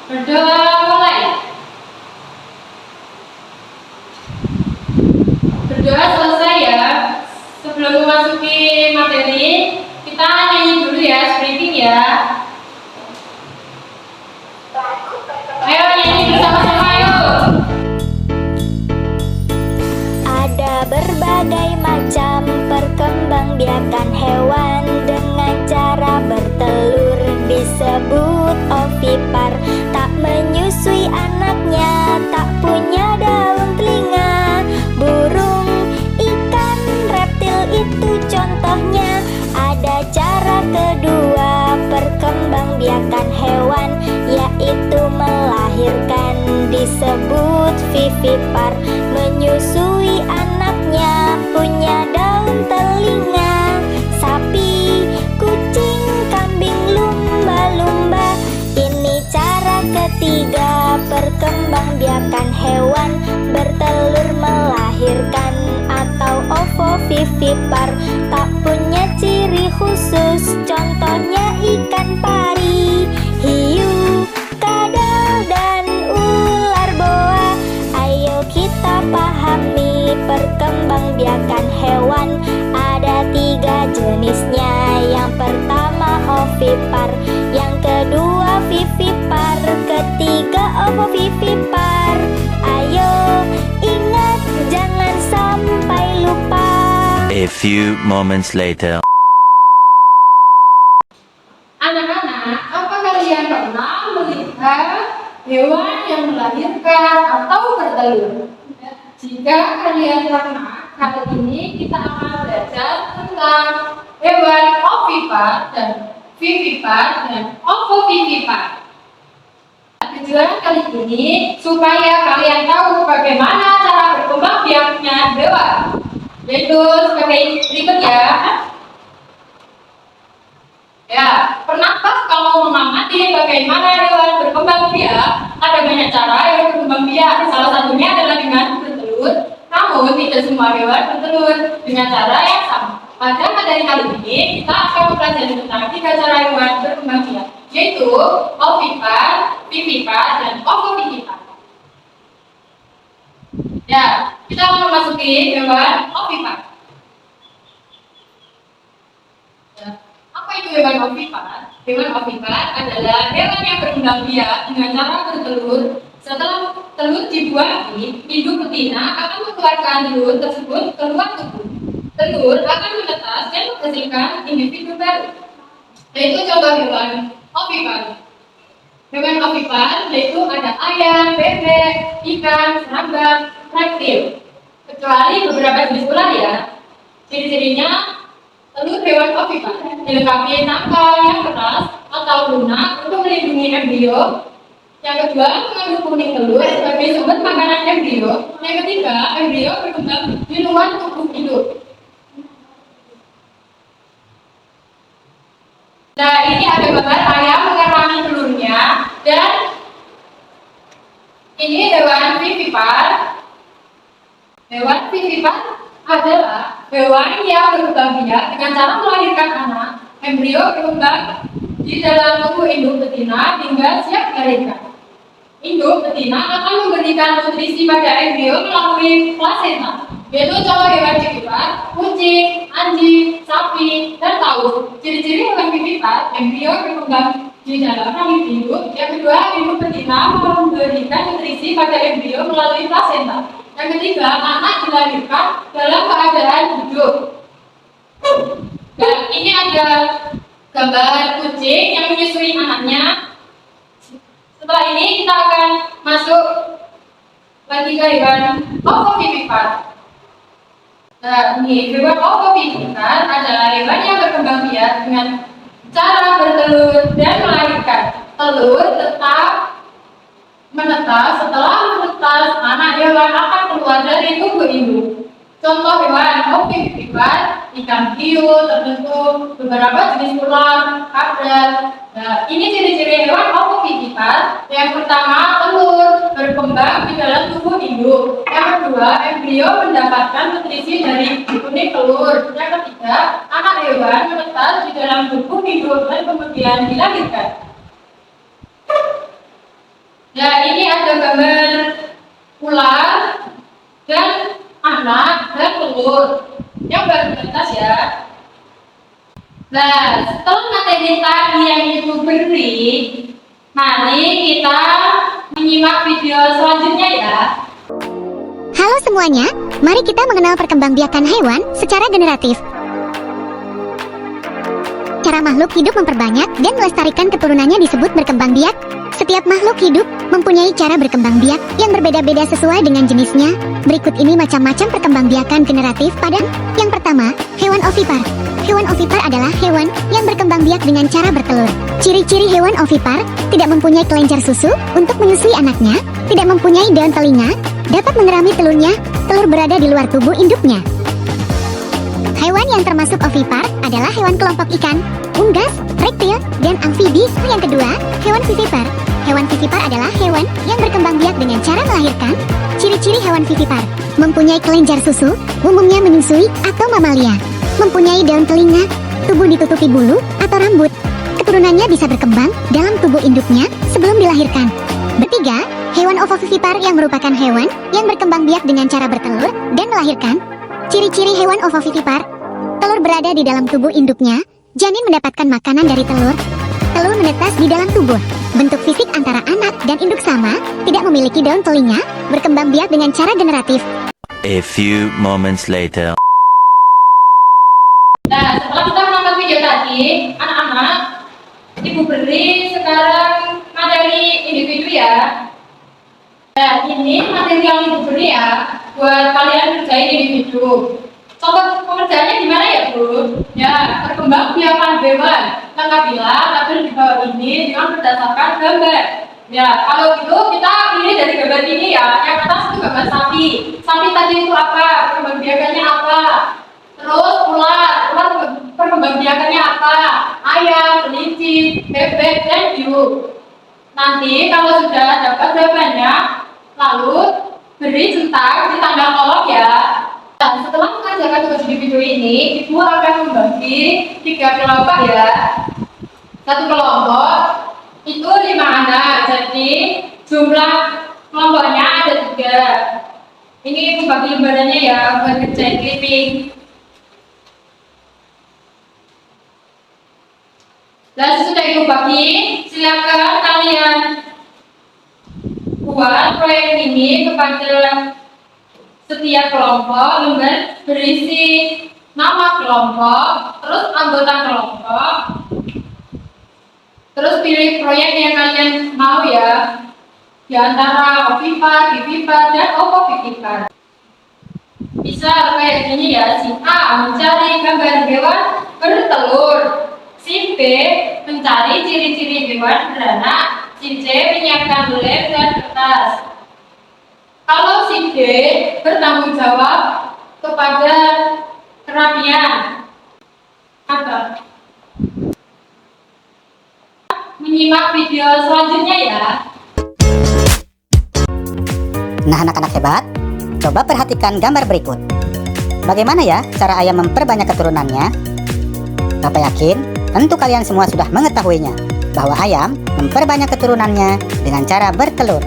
Berdoa mulai. Berdoa selesai ya. Sebelum memasuki materi, kita nyanyi dulu ya, speaking ya. Ayo nyanyi bersama-sama yuk. Ada berbagai macam perkembangbiakan hewan dengan cara bertelur disebut ovipar. Tak menyusui anaknya, tak punya daun telinga. Burung, ikan, reptil itu contohnya. Ada cara kedua perkembangbiakan hewan, yaitu melahirkan, disebut vivipar. Menyusui anaknya, punya daun telinga. Sapi, kucing, kambing, lumba-lumba. Ini cara ketiga perkembangbiakan hewan bertelur melahirkan atau ovovivipar. Tak punya ciri khusus, contohnya ikan pari, hiu, kadal, dan ular boa. Ayo kita pahami perkembangbiakan hewan. Ada 3 jenisnya. Yang pertama ovipar, yang kedua vivipar, ketiga ovovivipar. Ayo ingat, jangan sampai lupa. A few moments later. Anak-anak, apa kalian pernah melihat hewan yang melahirkan atau bertelur? Jika kalian pernah, kali ini kita akan belajar tentang hewan ovipar dan vivipar dan ovovivipar. Tujuan kali ini supaya kalian tahu bagaimana cara berkembang biaknya hewan, yaitu sebagai berikut ya. Ya, pernahkah kamu mengamati bagaimana hewan berkembang biak? Ada banyak cara yang berkembang biak. Salah satunya adalah dengan bertelur. Namun tidak semua hewan bertelur dengan cara yang sama. Pada materi kali ini kita akan mempelajari tentang 3 cara hewan berkembang biak, yaitu ovipar, vivipar, dan ovovivipar. Ya, kita akan memasuki hewan ovipar. Apa itu hewan ovipar? Hewan ovipar adalah hewan yang berkembang biak dengan cara bertelur. Setelah telur dibuahi, induk betina akan mengeluarkan telur tersebut keluar tubuh. Telur akan menetas dan menghasilkan individu baru. Yaitu contoh hewan ovipar. Hewan ovipar yaitu ada ayam, bebek, ikan, serangga, reptil. Kecuali beberapa jenis ular ya. Ciri-cirinya, telur hewan ovipar dilengkapi tangkal yang keras atau lunak untuk melindungi embrio. Yang kedua, mengandung kuning telur sebagai sumber makanan embrio. Yang ketiga, embrio berkembang di luar tubuh induk. Nah, ini ada gambar ayam mengerami telurnya, dan ini hewan vivipar. Hewan vivipar adalah hewan yang berkembang biak dengan cara melahirkan anak. Embrio berkembang di dalam tubuh induk betina hingga siap dilahirkan. Induk betina akan memberikan nutrisi pada embrio melalui plasenta, yaitu contoh hewan vivipar, kucing, anjing, sapi, dan paus. Ciri-ciri hewan vivipar, embrio berkembang di dalam rahim induk. Yang kedua, induk betina memberikan nutrisi pada embrio melalui plasenta. Yang ketiga, anak dilahirkan dalam keadaan hidup. Dan ini ada gambar kucing yang menyusui anaknya. Setelah ini kita akan masuk lagi ke hewan ovovivipar. Nah, ini hewan ovovivipar adalah hewan yang berkembang biak dengan cara bertelur dan melahirkan. Telur tetap menetas. Setelah menetas, anak hewan akan keluar dari tubuh induk. Contoh hewan ovovivipar, ikan hiu terbentuk, beberapa jenis ular, kadal. Nah, ini ciri-ciri hewan ovovivipar. Yang pertama, telur berkembang di dalam tubuh induk. Yang kedua, embrio mendapatkan nutrisi dari kuning telur. Yang ketiga, anak hewan menetas di dalam tubuh induk dan kemudian dilahirkan. telur yang baru menetas ya. Nah, setelah materi tadi yang ibu beri, mari kita menyimak video selanjutnya ya. Halo semuanya, mari kita mengenal perkembangbiakan hewan secara generatif. Cara makhluk hidup memperbanyak dan melestarikan keturunannya disebut berkembang biak. Setiap makhluk hidup mempunyai cara berkembang biak yang berbeda-beda sesuai dengan jenisnya. Berikut ini macam-macam perkembangbiakan generatif pada yang pertama, hewan ovipar. Hewan ovipar adalah hewan yang berkembang biak dengan cara bertelur. Ciri-ciri hewan ovipar tidak mempunyai kelenjar susu untuk menyusui anaknya, tidak mempunyai daun telinga, dapat mengerami telurnya, telur berada di luar tubuh induknya. Hewan yang termasuk ovipar adalah hewan kelompok ikan, unggas, reptil, dan amfibi. Yang kedua, hewan vivipar. Hewan vivipar adalah hewan yang berkembang biak dengan cara melahirkan. Ciri-ciri hewan vivipar: mempunyai kelenjar susu, umumnya menyusui atau mamalia, mempunyai daun telinga, tubuh ditutupi bulu atau rambut. Keturunannya bisa berkembang dalam tubuh induknya sebelum dilahirkan. Ketiga, hewan ovovivipar yang merupakan hewan yang berkembang biak dengan cara bertelur dan melahirkan. Ciri-ciri hewan ovovivipar: telur berada di dalam tubuh induknya, janin mendapatkan makanan dari telur, telur menetas di dalam tubuh. Bentuk fisik antara anak dan induk sama, tidak memiliki daun telinga, berkembang biak dengan cara generatif. A few moments later. Nah, setelah kita menonton video tadi, anak-anak, ibu beri sekarang materi individu ya. Nah, ini materi yang ibu beri ya, buat kalian kerjain individu. Contoh pengerjaannya gimana ya, Bu? Ya, perkembangbiakan hewan. Lengkapilah tabel di bawah ini dengan berdasarkan gambar. Ya, kalau gitu kita pilih dari gambar ini ya. Yang atas itu gambar sapi. Sapi tadi itu apa? Perkembangbiakannya apa? Terus ular perkembangbiakannya apa? Ayam, kelinci, bebek, dan hiu. Nanti kalau sudah dapat jawabannya, lalu beri centang di tanda kolom ya. Nah, setelah mengerjakan tugas di video ini, ibu akan membagi 3 kelompok ya. Satu kelompok itu 5 anak, jadi jumlah kelompoknya ada 3. Ini ibu bagi lembarannya ya, buat kerjain clipping. Dan sesudah ibu bagi, silakan kalian buat proyek ini kepada setiap kelompok lembar berisi nama kelompok, terus anggota kelompok, terus pilih proyek yang kalian mau ya, di antara ovipar, vivipar, dan ovovivipar. Bisa kayak gini ya, si A mencari gambar hewan bertelur, si B mencari ciri-ciri hewan beranak, si C menyiapkan lem dan kertas. Kalau si D bertanggung jawab kepada kerapian. Apa? Menyimak video selanjutnya ya. Nah, anak-anak hebat, coba perhatikan gambar berikut. Bagaimana ya cara ayam memperbanyak keturunannya? Bapak yakin tentu kalian semua sudah mengetahuinya, bahwa ayam memperbanyak keturunannya dengan cara bertelur.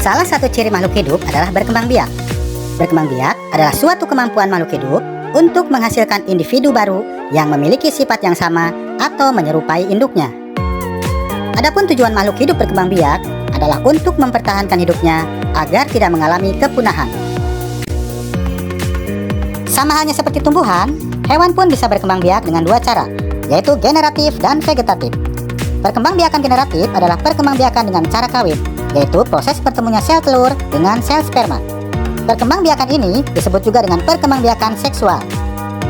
Salah satu ciri makhluk hidup adalah berkembang biak. Berkembang biak adalah suatu kemampuan makhluk hidup untuk menghasilkan individu baru yang memiliki sifat yang sama atau menyerupai induknya. Adapun tujuan makhluk hidup berkembang biak adalah untuk mempertahankan hidupnya agar tidak mengalami kepunahan. Sama halnya seperti tumbuhan, hewan pun bisa berkembang biak dengan 2 cara, yaitu generatif dan vegetatif. Perkembangbiakan generatif adalah perkembangbiakan dengan cara kawin, yaitu proses bertemunya sel telur dengan sel sperma. Perkembangbiakan ini disebut juga dengan perkembangbiakan seksual.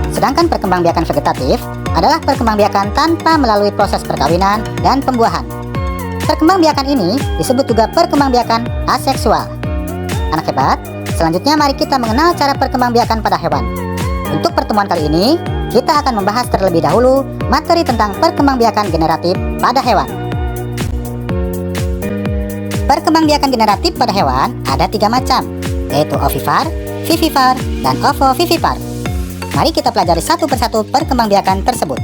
Sedangkan perkembangbiakan vegetatif adalah perkembangbiakan tanpa melalui proses perkawinan dan pembuahan. Perkembangbiakan ini disebut juga perkembangbiakan aseksual. Anak hebat, selanjutnya mari kita mengenal cara perkembangbiakan pada hewan. Untuk pertemuan kali ini, kita akan membahas terlebih dahulu materi tentang perkembangbiakan generatif pada hewan. Perkembangbiakan generatif pada hewan ada 3 macam, yaitu ovipar, vivipar, dan ovovivipar. Mari kita pelajari satu persatu perkembangbiakan tersebut.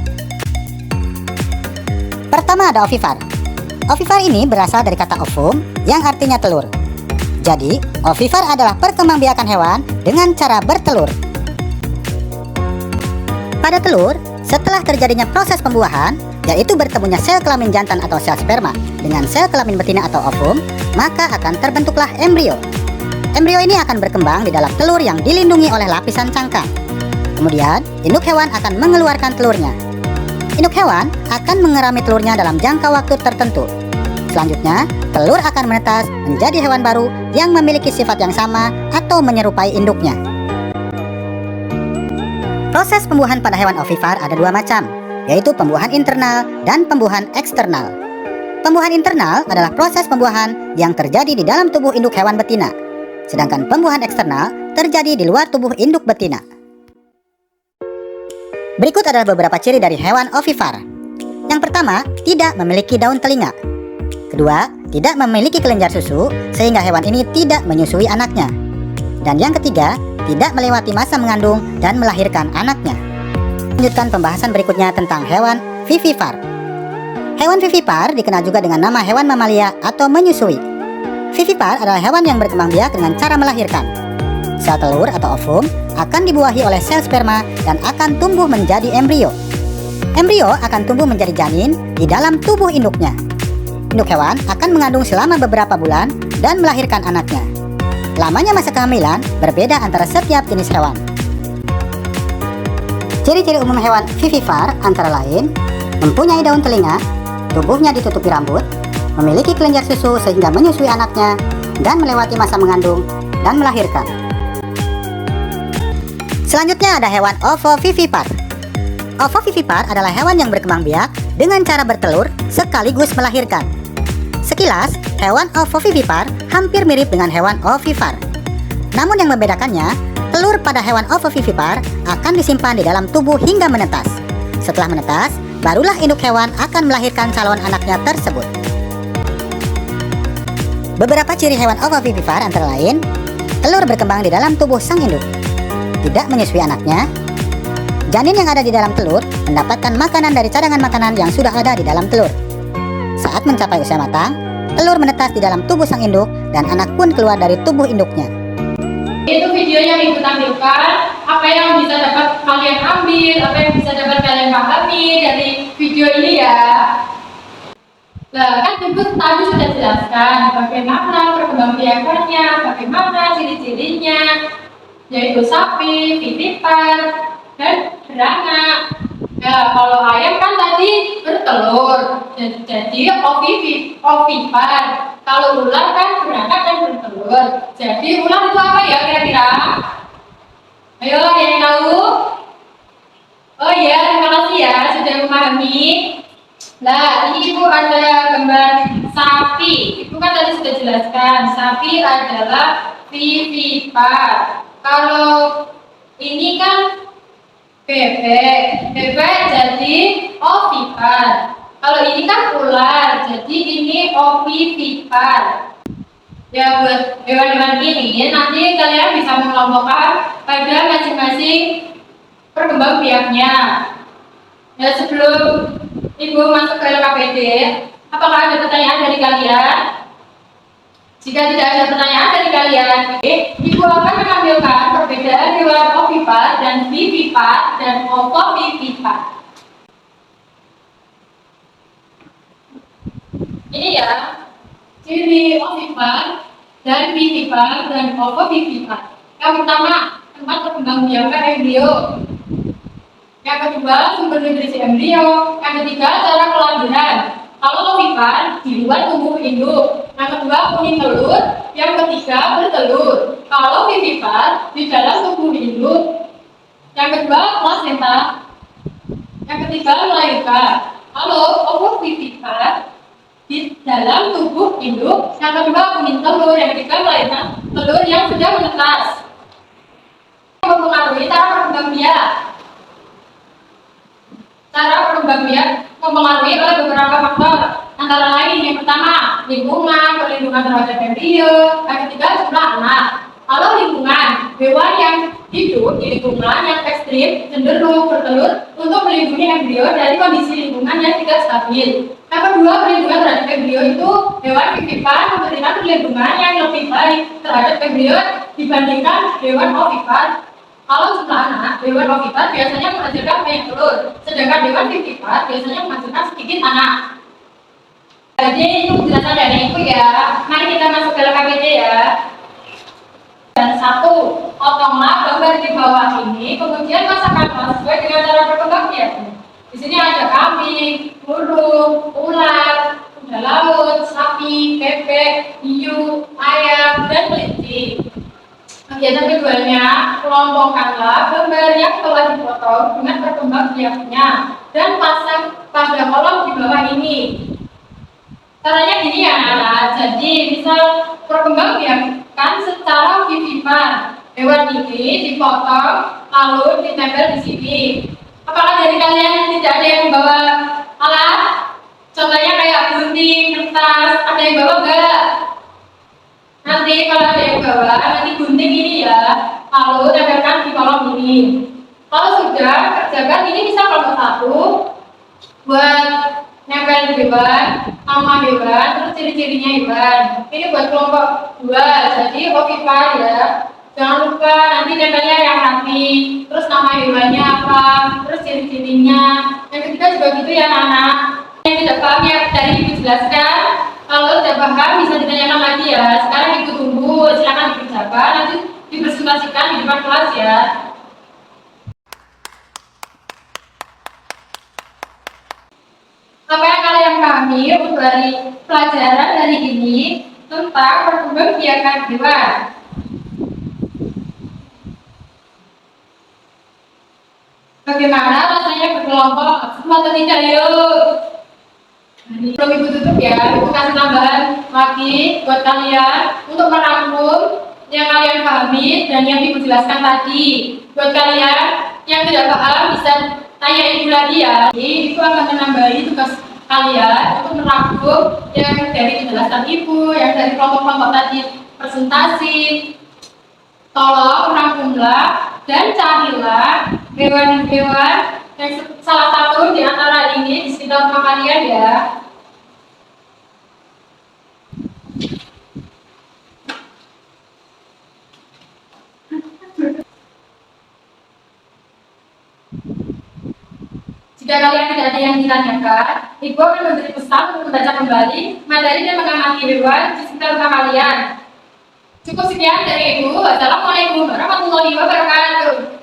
Pertama ada ovipar. Ovipar ini berasal dari kata ovum yang artinya telur. Jadi, ovipar adalah perkembangbiakan hewan dengan cara bertelur. Pada telur, setelah terjadinya proses pembuahan, yaitu bertemunya sel kelamin jantan atau sel sperma dengan sel kelamin betina atau ovum, maka akan terbentuklah embrio. Embrio ini akan berkembang di dalam telur yang dilindungi oleh lapisan cangkang. Kemudian, induk hewan akan mengeluarkan telurnya. Induk hewan akan mengerami telurnya dalam jangka waktu tertentu. Selanjutnya, telur akan menetas menjadi hewan baru yang memiliki sifat yang sama atau menyerupai induknya. Proses pembuahan pada hewan ovipar ada dua macam, yaitu pembuahan internal dan pembuahan eksternal. Pembuahan internal adalah proses pembuahan yang terjadi di dalam tubuh induk hewan betina, sedangkan pembuahan eksternal terjadi di luar tubuh induk betina. Berikut adalah beberapa ciri dari hewan ovipar. Yang pertama, tidak memiliki daun telinga. Kedua, tidak memiliki kelenjar susu sehingga hewan ini tidak menyusui anaknya. Dan yang ketiga, tidak melewati masa mengandung dan melahirkan anaknya. Lanjutkan pembahasan berikutnya tentang hewan vivipar. Hewan vivipar dikenal juga dengan nama hewan mamalia atau menyusui. Vivipar adalah hewan yang berkembang biak dengan cara melahirkan. Sel telur atau ovum akan dibuahi oleh sel sperma dan akan tumbuh menjadi embrio. Embrio akan tumbuh menjadi janin di dalam tubuh induknya. Induk hewan akan mengandung selama beberapa bulan dan melahirkan anaknya. Lamanya masa kehamilan berbeda antara setiap jenis hewan. Ciri-ciri umum hewan vivipar antara lain mempunyai daun telinga, tubuhnya ditutupi rambut, memiliki kelenjar susu sehingga menyusui anaknya, dan melewati masa mengandung dan melahirkan. Selanjutnya ada hewan ovovivipar. Ovovivipar adalah hewan yang berkembang biak dengan cara bertelur sekaligus melahirkan. Sekilas, hewan ovovivipar hampir mirip dengan hewan ovipar. Namun yang membedakannya, telur pada hewan ovovivipar akan disimpan di dalam tubuh hingga menetas. Setelah menetas, barulah induk hewan akan melahirkan calon anaknya tersebut. Beberapa ciri hewan ovovivipar antara lain, telur berkembang di dalam tubuh sang induk, tidak menyusui anaknya, janin yang ada di dalam telur mendapatkan makanan dari cadangan makanan yang sudah ada di dalam telur. Saat mencapai usia matang, telur menetas di dalam tubuh sang induk dan anak pun keluar dari tubuh induknya. Itu video yang Ibu tampilkan, apa yang bisa dapat kalian ambil, apa yang bisa dapat kalian pahami dari video ini ya. Nah, kan Ibu tadi sudah jelaskan bagaimana perkembangbiakannya, bagaimana ciri-cirinya, yaitu sapi, vivipar, dan beranak. Ya, kalau ayam kan tadi bertelur, jadi ovipar. Kalau ular kan beranak dan bertelur. Jadi ular itu apa ya kira-kira? Ayo, ada yang tahu? Oh iya, terima kasih ya sudah memahami. Nah, ini Ibu ada gambar sapi. Ibu kan tadi sudah jelaskan, sapi adalah vivipar. Kalau ini kan bebek jadi ovipar. Kalau ini kan ular, jadi ini ovipar. Ya, buat hewan-hewan ini nanti kalian bisa mengelompokkan pada masing-masing perkembangbiaknya. Ya, sebelum Ibu masuk ke LKPD, apakah ada pertanyaan dari kalian? Jika tidak ada pertanyaan dari kalian, Ibu akan menampilkan perbedaan hewan ovipar dan vivipar dan ovovivipar. Ini ya, ciri ovipar dan vivipar dan ovovivipar. Yang pertama, tempat perkembangbiakan embrio. Yang kedua, sumber nutrisi embrio. Yang ketiga, cara kelahiran. Kalau ovipar di luar tubuh induk, yang kedua kuning telur, yang ketiga bertelur. Kalau vivipar di dalam tubuh induk, yang kedua plasenta, yang ketiga melahirkan. Kalau ovovivipar di dalam tubuh induk, yang kedua kuning telur, yang ketiga melahirkan telur yang sudah menetas. Mempengaruhi cara berkembang biak. Cara berkembang biak mempengaruhi oleh beberapa faktor, antara lain yang pertama lingkungan, perlindungan terhadap embrio, yang ketiga jumlah anak. Kalau lingkungan, hewan yang hidup di lingkungan yang ekstrim cenderung bertelur untuk melindungi embrio dari kondisi lingkungan yang tidak stabil. Yang kedua, perlindungan terhadap embrio itu hewan vivipar memberikan perlindungan yang lebih baik terhadap embrio dibandingkan hewan ovipar. Kalau jumlah anak, hewan ovipar biasanya menghasilkan banyak telur, sedangkan hewan vivipar biasanya menghasilkan sedikit anak. Jadi itu penjelasan dari Ibu ya. Mari kita masuk ke KPD ya. Dan satu, potonglah gambar di bawah ini, kemudian masakkanlah sesuai dengan cara berkembang biaknya. Di sini ada kambing, burung, ular, kuda laut, sapi, bebek, hiu, ayam, dan kelinci. Kegiatan keduanya, kelompokkanlah gambar yang telah dipotong dengan berkembang biaknya dan pasang pada kolom di bawah ini. Caranya gini ya anak-anak, jadi misal perkembangbiakan secara vivipar. Hewan ini dipotong lalu ditempel di sini. Apakah dari kalian tidak ada yang membawa alat? Contohnya kayak gunting, kertas, ada yang bawa enggak? Nanti kalau ada yang bawa, nanti gunting ini ya, lalu tempelkan di kolom ini. Kalau sudah, kerjakan ini bisa kelompok 1 buat nempel di hewan, nama hewan, terus ciri-cirinya hewan. Ini buat kelompok 2, jadi ovipar ya. Jangan lupa nanti nempelnya yang rapi, terus nama hewannya apa, terus ciri-cirinya. Yang ketiga juga gitu ya anak-anak. Yang tidak paham ya dari Ibu jelaskan. Kalau tidak paham bisa ditanyakan lagi ya. Sekarang Ibu tunggu, silakan dikerjakan, nanti dipresentasikan di depan kelas ya. Apa yang kalian pahami untuk dari pelajaran hari ini tentang perkembangbiakan hewan? Bagaimana rasanya berkelompok? Semua atau tidak yuk? Belum Ibu tutup ya, Ibu kasih tambahan lagi buat kalian untuk merangkum yang kalian pahami dan yang Ibu jelaskan tadi. Buat kalian yang tidak paham bisa tanya Ibu lagi ya. Ibu akan menambahi tugas kalian untuk merangkum yang dari penjelasan Ibu, yang dari kelompok-kelompok tadi presentasi. Tolong rangkumlah dan carilah hewan-hewan yang salah satu di antara ini di sekitar rumah kalian ya. Jika kalian tidak ada yang ditanyakan, Ibu akan memberi pesan untuk membaca kembali materi dan mengamati hewan di sekitar rumah kalian. Cukup sekian dari Ibu. Wassalamualaikum warahmatullahi wabarakatuh.